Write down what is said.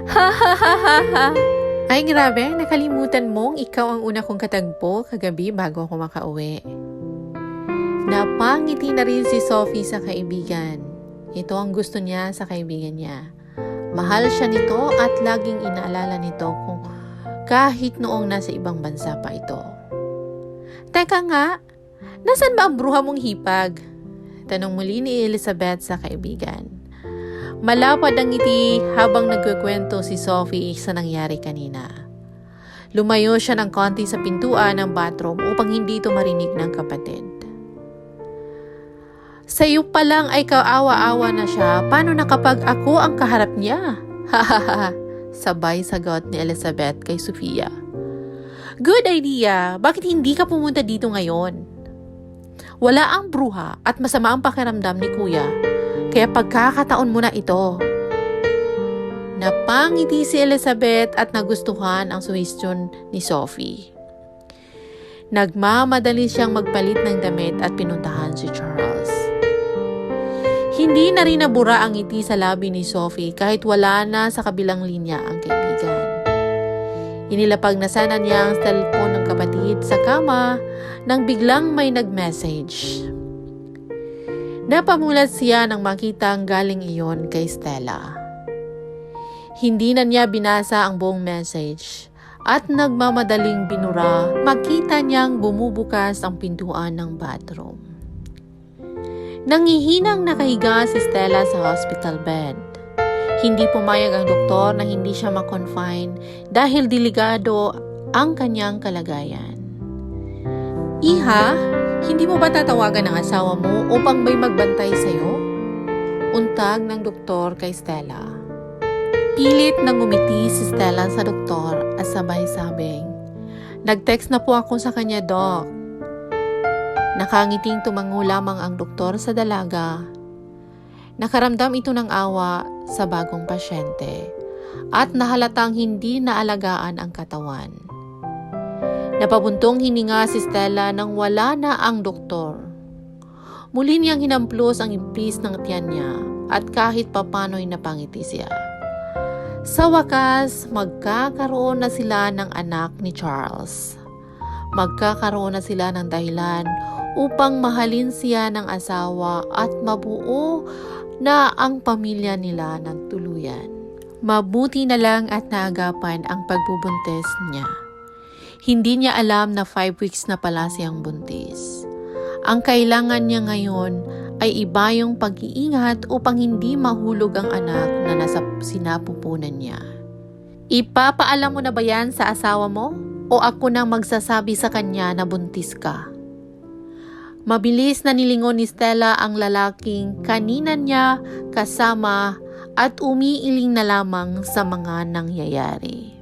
Ha ha ha ha ha. Ay grabe, nakalimutan mong ikaw ang una kong katagpo kagabi bago ako makauwi. Napangiti na rin si Sophie sa kaibigan. Ito ang gusto niya sa kaibigan niya. Mahal siya nito at laging inaalala nito kung kahit noong nasa ibang bansa pa ito. Teka nga, nasan ba ang bruha mong hipag? Tanong muli ni Elizabeth sa kaibigan. Malapad ang ngiti habang nagkukwento si Sophie sa nangyari kanina. Lumayo siya ng konti sa pintuan ng bathroom upang hindi ito marinig ng kapatid. Sa iyo pa lang ay kaawa-awa na siya, paano na kapag ako ang kaharap niya? Hahaha, sabay sagot ni Elizabeth kay Sofia. Good idea, bakit hindi ka pumunta dito ngayon? Wala ang bruha at masama ang pakiramdam ni kuya. Kaya pagkakataon mo na ito. Napangiti si Elizabeth at nagustuhan ang suhestyon ni Sophie. Nagmamadali siyang magpalit ng damit at pinuntahan si Charles. Hindi na rin nabura ang ngiti sa labi ni Sophie kahit wala na sa kabilang linya ang kaibigan. Inilapag na sana niya ang cellphone ng kapatid sa kama nang biglang may nag-message. Napamulat siya nang makita ang galing iyon kay Stella. Hindi na niya binasa ang buong message at nagmamadaling binura, makita niyang bumubukas ang pintuan ng bathroom. Nangihinang nakahiga si Stella sa hospital bed. Hindi pumayag ang doktor na hindi siya ma-confine dahil delikado ang kanyang kalagayan. Iha, hindi mo ba tatawagan ang asawa mo upang may magbantay sa'yo? Untag ng doktor kay Stella. Pilit na ngumiti si Stella sa doktor at sabay sabing, nag-text na po ako sa kanya, Doc. Nakangiting tumango lamang ang doktor sa dalaga. Nakaramdam ito ng awa sa bagong pasyente at nahalatang hindi naalagaan ang katawan. Napabuntong hininga si Stella nang wala na ang doktor. Muli niyang hinamplos ang impis ng tiyan niya at kahit papano'y napangiti siya. Sa wakas, magkakaroon na sila ng anak ni Charles. Magkakaroon na sila ng dahilan upang mahalin siya ng asawa at mabuo na ang pamilya nila ng tuluyan. Mabuti na lang at naagapan ang pagbubuntis niya. Hindi niya alam na 5 weeks na pala siyang buntis. Ang kailangan niya ngayon ay iba yung pag-iingat upang hindi mahulog ang anak na nasa sinapupunan niya. Ipapaalam mo na ba yan sa asawa mo? O ako nang magsasabi sa kanya na buntis ka? Mabilis na nilingon ni Stella ang lalaking kanina niya kasama at umiiling na lamang sa mga nangyayari.